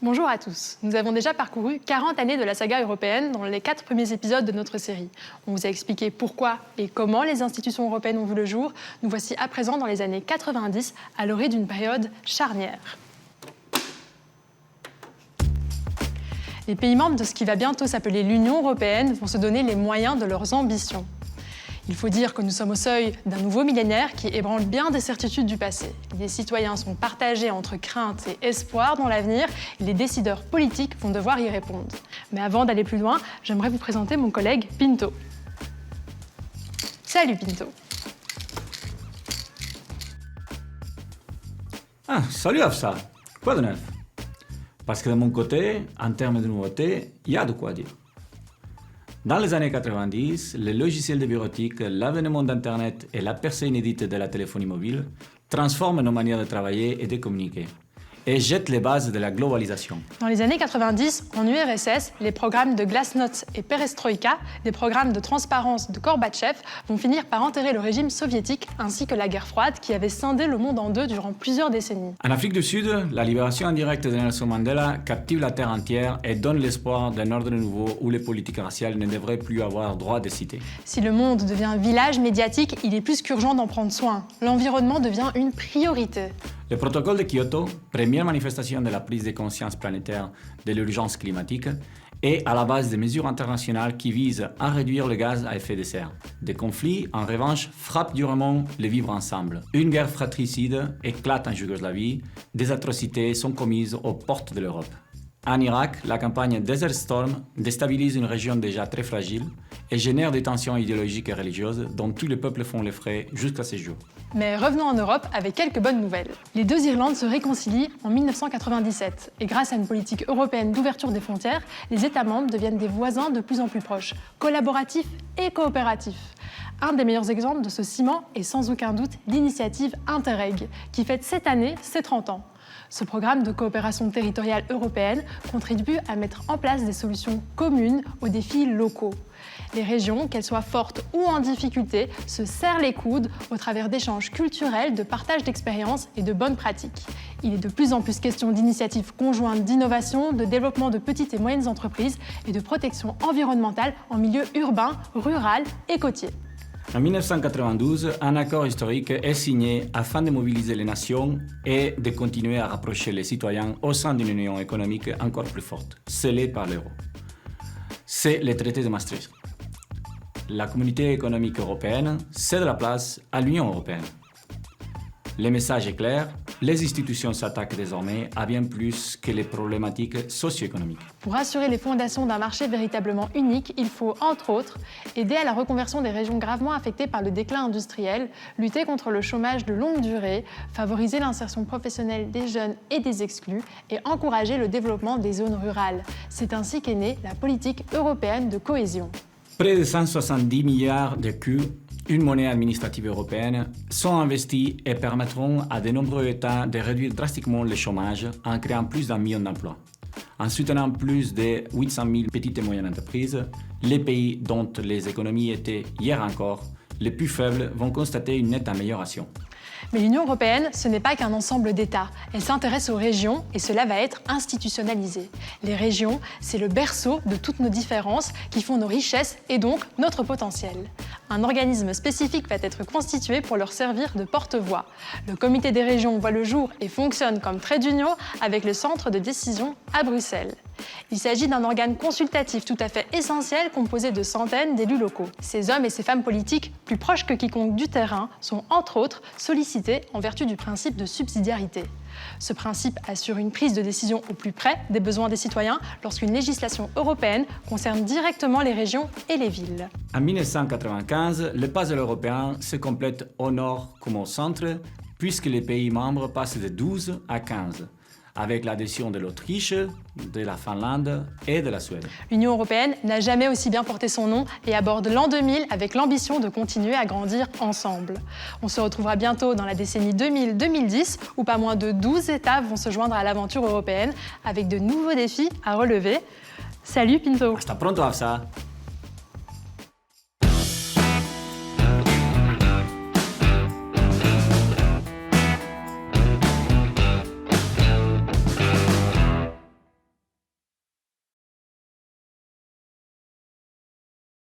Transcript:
Bonjour à tous. Nous avons déjà parcouru 40 années de la saga européenne dans les 4 premiers épisodes de notre série. On vous a expliqué pourquoi et comment les institutions européennes ont vu le jour. Nous voici à présent dans les années 90, à l'orée d'une période charnière. Les pays membres de ce qui va bientôt s'appeler l'Union européenne vont se donner les moyens de leurs ambitions. Il faut dire que nous sommes au seuil d'un nouveau millénaire qui ébranle bien des certitudes du passé. Les citoyens sont partagés entre crainte et espoir dans l'avenir et les décideurs politiques vont devoir y répondre. Mais avant d'aller plus loin, j'aimerais vous présenter mon collègue Pinto. Salut Pinto. Ah, salut Afsa. Quoi de neuf? Parce que de mon côté, en termes de nouveautés, il y a de quoi dire. Dans les années 90, les logiciels de bureautique, l'avènement d'Internet et la percée inédite de la téléphonie mobile transforment nos manières de travailler et de communiquer et jettent les bases de la globalisation. Dans les années 90, en URSS, les programmes de Glasnost et Perestroïka, des programmes de transparence de Gorbatchev, vont finir par enterrer le régime soviétique ainsi que la guerre froide qui avait scindé le monde en deux durant plusieurs décennies. En Afrique du Sud, la libération indirecte de Nelson Mandela captive la terre entière et donne l'espoir d'un ordre nouveau où les politiques raciales ne devraient plus avoir droit de citer. Si le monde devient un village médiatique, il est plus qu'urgent d'en prendre soin. L'environnement devient une priorité. Le protocole de Kyoto, première manifestation de la prise de conscience planétaire de l'urgence climatique, est à la base des mesures internationales qui visent à réduire le gaz à effet de serre. Des conflits, en revanche, frappent durement le vivre ensemble. Une guerre fratricide éclate en Yougoslavie, des atrocités sont commises aux portes de l'Europe. En Irak, la campagne Desert Storm déstabilise une région déjà très fragile et génère des tensions idéologiques et religieuses dont tous les peuples font les frais jusqu'à ce jour. Mais revenons en Europe avec quelques bonnes nouvelles. Les deux Irlandes se réconcilient en 1997 et grâce à une politique européenne d'ouverture des frontières, les États membres deviennent des voisins de plus en plus proches, collaboratifs et coopératifs. Un des meilleurs exemples de ce ciment est sans aucun doute l'initiative Interreg, qui fête cette année ses 30 ans. Ce programme de coopération territoriale européenne contribue à mettre en place des solutions communes aux défis locaux. Les régions, qu'elles soient fortes ou en difficulté, se serrent les coudes au travers d'échanges culturels, de partage d'expériences et de bonnes pratiques. Il est de plus en plus question d'initiatives conjointes d'innovation, de développement de petites et moyennes entreprises et de protection environnementale en milieu urbain, rural et côtier. En 1992, un accord historique est signé afin de mobiliser les nations et de continuer à rapprocher les citoyens au sein d'une union économique encore plus forte, scellée par l'euro. C'est le traité de Maastricht. La communauté économique européenne cède la place à l'Union européenne. Le message est clair, les institutions s'attaquent désormais à bien plus que les problématiques socio-économiques. Pour assurer les fondations d'un marché véritablement unique, il faut, entre autres, aider à la reconversion des régions gravement affectées par le déclin industriel, lutter contre le chômage de longue durée, favoriser l'insertion professionnelle des jeunes et des exclus et encourager le développement des zones rurales. C'est ainsi qu'est née la politique européenne de cohésion. Près de 170 milliards de ECU, une monnaie administrative européenne, sont investis et permettront à de nombreux États de réduire drastiquement le chômage en créant plus d'1 million d'emplois. En soutenant plus de 800 000 petites et moyennes entreprises, les pays dont les économies étaient hier encore les plus faibles vont constater une nette amélioration. Mais l'Union européenne, ce n'est pas qu'un ensemble d'États. Elle s'intéresse aux régions et cela va être institutionnalisé. Les régions, c'est le berceau de toutes nos différences qui font nos richesses et donc notre potentiel. Un organisme spécifique va être constitué pour leur servir de porte-voix. Le comité des régions voit le jour et fonctionne comme trait d'union avec le centre de décision à Bruxelles. Il s'agit d'un organe consultatif tout à fait essentiel composé de centaines d'élus locaux. Ces hommes et ces femmes politiques, plus proches que quiconque du terrain, sont entre autres sollicités en vertu du principe de subsidiarité. Ce principe assure une prise de décision au plus près des besoins des citoyens lorsqu'une législation européenne concerne directement les régions et les villes. En 1995, le puzzle européen se complète au nord comme au centre, puisque les pays membres passent de 12 à 15. Avec l'adhésion de l'Autriche, de la Finlande et de la Suède. L'Union européenne n'a jamais aussi bien porté son nom et aborde l'an 2000 avec l'ambition de continuer à grandir ensemble. On se retrouvera bientôt dans la décennie 2000-2010 où pas moins de 12 États vont se joindre à l'aventure européenne avec de nouveaux défis à relever. Salut Pinto! Hasta pronto, Afsa!